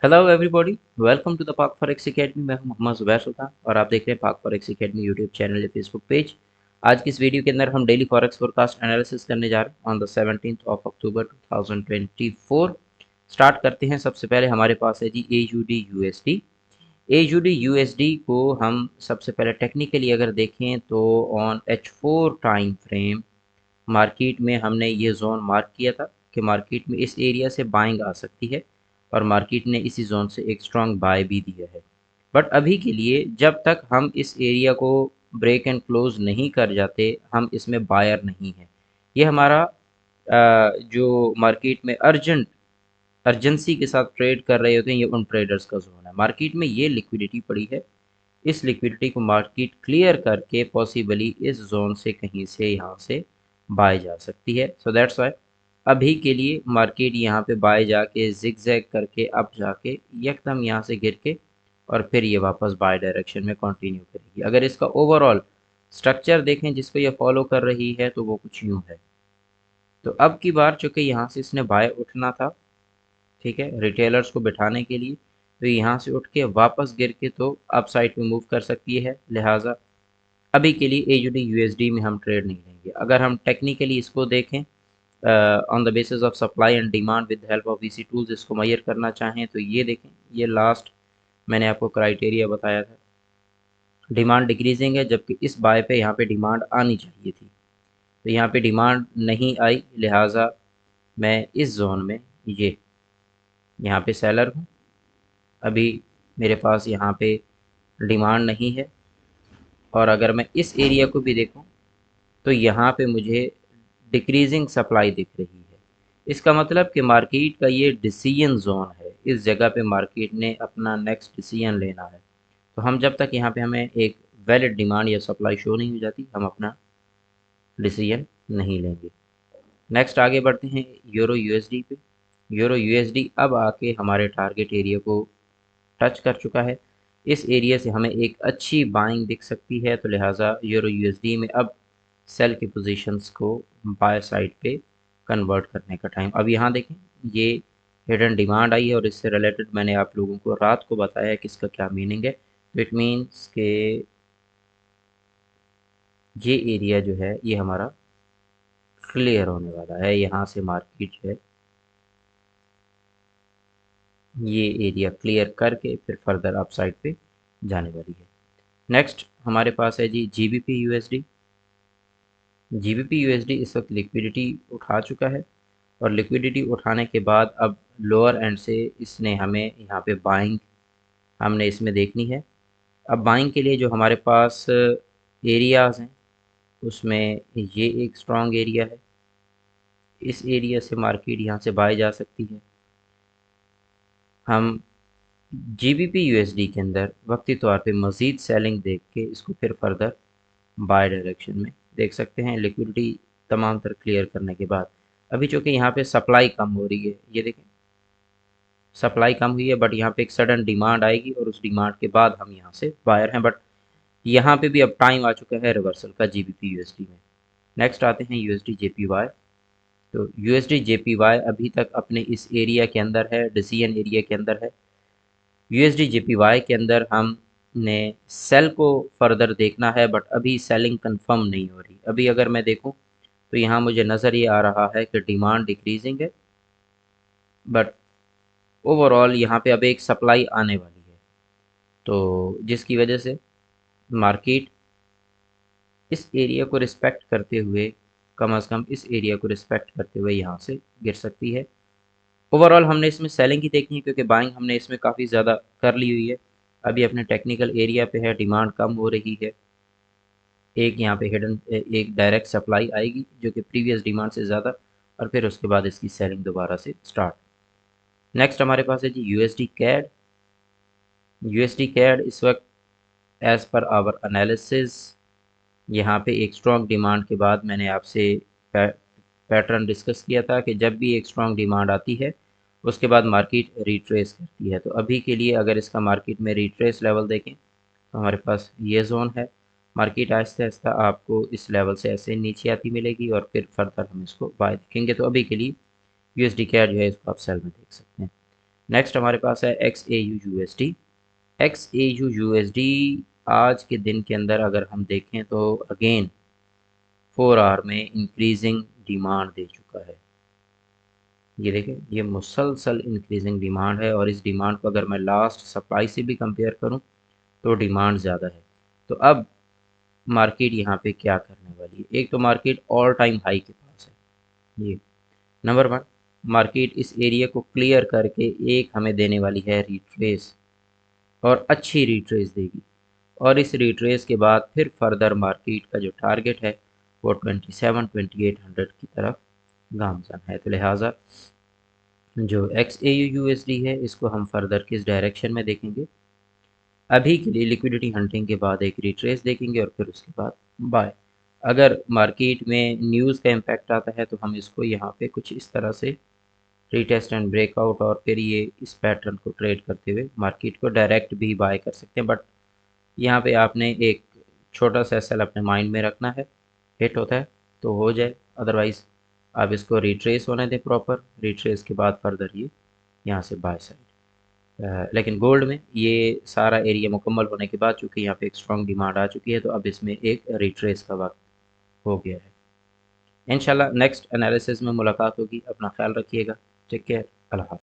Hello everybody, welcome to the Pak forex academy. मैं हूं मोहम्मद जुबैर सुल्तान और आप देख रहे हैं पाक फॉरेक्स एकेडमी यूट्यूब चैनल या फेसबुक पेज। आज की इस वीडियो के अंदर हम डेली फॉरेक्स फोरकास्ट एनालिसिस करने जा रहे हैं on the 17th of October 2024। Start करते हैं। सबसे पहले हमारे पास है जी AUD USD। AUD USD को हम सबसे पहले टेक्निकली अगर देखें तो on H4 time frame market में हमने ये जोन मार्क किया था कि मार्केट में इस एरिया से बाइंग आ सकती है और मार्केट ने इसी जोन से एक स्ट्रांग बाय भी दिया है। बट अभी के लिए जब तक हम इस एरिया को ब्रेक एंड क्लोज नहीं कर जाते, हम इसमें बायर नहीं है। ये हमारा जो मार्केट में अर्जेंसी के साथ ट्रेड कर रहे होते हैं, ये उन ट्रेडर्स का जोन है। मार्केट में ये लिक्विडिटी पड़ी है, इस लिक्विडिटी को मार्केट क्लियर करके पॉसिबली इस जोन से कहीं से यहाँ से बाय जा सकती है। सो दैट्स वाई अभी के लिए मार्केट यहाँ पे बाय जाके जिगजैग करके अब जाके एकदम यहाँ से गिर के और फिर ये वापस बाय डायरेक्शन में कंटिन्यू करेगी। अगर इसका ओवरऑल स्ट्रक्चर देखें जिसको ये फॉलो कर रही है तो वो कुछ यूँ है। तो अब की बार चूंकि यहाँ से इसने बाय उठना था, ठीक है, रिटेलर्स को बिठाने के लिए, तो यहाँ से उठ के वापस गिर के तो अप साइड में मूव कर सकती है। लिहाजा अभी के लिए AUD USD में हम ट्रेड नहीं लेंगे। अगर हम टेक्निकली इसको देखें on the basis of supply and demand with help of VC tools इसको मेजर करना चाहें तो ये देखें, ये लास्ट मैंने आपको क्राइटेरिया बताया था। डिमांड डिक्रीजिंग है जबकि इस बाय पे यहाँ पे डिमांड आनी चाहिए थी, तो यहाँ पे डिमांड नहीं आई। लिहाजा मैं इस जोन में ये यहाँ पे सेलर हूँ। अभी मेरे पास यहाँ पे डिमांड नहीं है और अगर मैं इस एरिया को भी देखूँ तो यहाँ पे मुझे डिक्रीजिंग सप्लाई दिख रही है। इसका मतलब कि मार्केट का ये डिसीजन जोन है। इस जगह पे मार्केट ने अपना नेक्स्ट डिसीजन लेना है। तो हम जब तक यहाँ पे हमें एक वैलिड डिमांड या सप्लाई शो नहीं हो जाती, हम अपना डिसीजन नहीं लेंगे। नेक्स्ट आगे बढ़ते हैं यूरो USD पे। यूरो USD अब आके हमारे टारगेट एरिया को टच कर चुका है। इस एरिया से हमें एक अच्छी बाइंग दिख सकती है, तो लिहाजा यूरो USD में अब सेल की पोजीशंस को बाय साइड पे कन्वर्ट करने का टाइम। अब यहाँ देखें, ये हिडन डिमांड आई है और इससे रिलेटेड मैंने आप लोगों को रात को बताया कि इसका क्या मीनिंग है। तो इट मीन्स के ये एरिया जो है ये हमारा क्लियर होने वाला है। यहाँ से मार्केट जो है ये एरिया क्लियर करके फिर फर्दर अपसाइड पे जाने वाली है। नेक्स्ट हमारे पास है जी GBP USD। GBP USD इस वक्त लिक्विडिटी उठा चुका है और लिक्विडिटी उठाने के बाद अब लोअर एंड से इसने हमें यहाँ पे बाइंग हमने इसमें देखनी है। अब बाइंग के लिए जो हमारे पास एरियाज़ हैं उसमें ये एक स्ट्रॉन्ग एरिया है। इस एरिया से मार्केट यहाँ से बाय जा सकती है। हम GBP USD के अंदर वक्ती तौर पे मज़ीद सेलिंग देख के इसको फिर फर्दर बाय डायरेक्शन में देख सकते हैं। लिक्विडिटी तमाम तर क्लियर करने के बाद अभी चूँकि यहाँ पे सप्लाई कम हो रही है, ये देखें सप्लाई कम हुई है, बट यहाँ पे एक सडन डिमांड आएगी और उस डिमांड के बाद हम यहाँ से बायर हैं। बट यहाँ पे भी अब टाइम आ चुका है रिवर्सल का GBP USD में। नेक्स्ट आते हैं USD JPY। तो USD JPY अभी तक अपने इस एरिया के अंदर है, डिसीजन एरिया के अंदर है। USD JPY के अंदर हमने सेल को फर्दर देखना है, बट अभी सेलिंग कंफर्म नहीं हो रही। अभी अगर मैं देखूं तो यहाँ मुझे नज़र ये आ रहा है कि डिमांड डिक्रीजिंग है, बट ओवरऑल यहाँ पे अब एक सप्लाई आने वाली है, तो जिसकी वजह से मार्केट इस एरिया को रिस्पेक्ट करते हुए, कम अज़ कम इस एरिया को रिस्पेक्ट करते हुए यहाँ से गिर सकती है। ओवरऑल हमने इसमें सेलिंग ही देखनी है क्योंकि बाइंग हमने इसमें काफ़ी ज़्यादा कर ली हुई है। अभी अपने टेक्निकल एरिया पे है, डिमांड कम हो रही है। एक यहाँ पे हिडन एक डायरेक्ट सप्लाई आएगी जो कि प्रीवियस डिमांड से ज़्यादा, और फिर उसके बाद इसकी सेलिंग दोबारा से स्टार्ट। नेक्स्ट हमारे पास है जी USD CAD। USD CAD इस वक्त एज़ पर आवर एनालिसिस यहाँ पे एक स्ट्रॉन्ग डिमांड के बाद मैंने आपसे पैटर्न डिस्कस किया था कि जब भी एक स्ट्रॉन्ग डिमांड आती है उसके बाद मार्केट रिट्रेस करती है। तो अभी के लिए अगर इसका मार्केट में रिट्रेस लेवल देखें तो हमारे पास ये जोन है। मार्केट आहिस्ता आहिस्ता आपको इस लेवल से ऐसे नीचे आती मिलेगी और फिर फर्दर हम इसको बाय देखेंगे। तो अभी के लिए USD CAD जो है इसको आप सेल में देख सकते हैं। नेक्स्ट हमारे पास है XAU USD। XAU USD आज के दिन के अंदर अगर हम देखें तो अगेन 4 आवर में इंक्रीजिंग डिमांड दे चुका है। ये देखें, ये मुसलसल इंक्रीजिंग डिमांड है और इस डिमांड को अगर मैं लास्ट सप्लाई से भी कंपेयर करूं तो डिमांड ज़्यादा है। तो अब मार्केट यहाँ पे क्या करने वाली है? एक तो मार्केट ऑल टाइम हाई के पास है, ये नंबर वन। मार्केट इस एरिया को क्लियर करके एक हमें देने वाली है रिट्रेस, और अच्छी रिट्रेस देगी, और इस रिट्रेस के बाद फिर फर्दर मार्केट का जो टारगेट है वो 27-2800 की तरफ गामजन है। तो लिहाजा जो XAU USD है इसको हम फर्दर किस डायरेक्शन में देखेंगे? अभी के लिए लिक्विडिटी हंटिंग के बाद एक रिट्रेस देखेंगे और फिर उसके बाद बाय। अगर मार्केट में न्यूज़ का इम्पैक्ट आता है तो हम इसको यहाँ पे कुछ इस तरह से रीटेस्ट एंड ब्रेकआउट और फिर ये इस पैटर्न को ट्रेड करते हुए मार्केट को डायरेक्ट भी बाय कर सकते हैं। बट यहाँ पे आपने एक छोटा सा सेल अपने माइंड में रखना है, हिट होता है तो हो जाए, अदरवाइज़ आप इसको रिट्रेस होने दें प्रॉपर, रिट्रेस के बाद फर्दर ये यहाँ से बाय साइड। लेकिन गोल्ड में ये सारा एरिया मुकम्मल होने के बाद चूँकि यहाँ पे एक स्ट्रॉन्ग डिमांड आ चुकी है तो अब इसमें एक रिट्रेस का वक्त हो गया है। इंशाल्लाह नेक्स्ट एनालिसिस में मुलाकात होगी। अपना ख्याल रखिएगा। Take care. अल्लाह हाफ़िज़।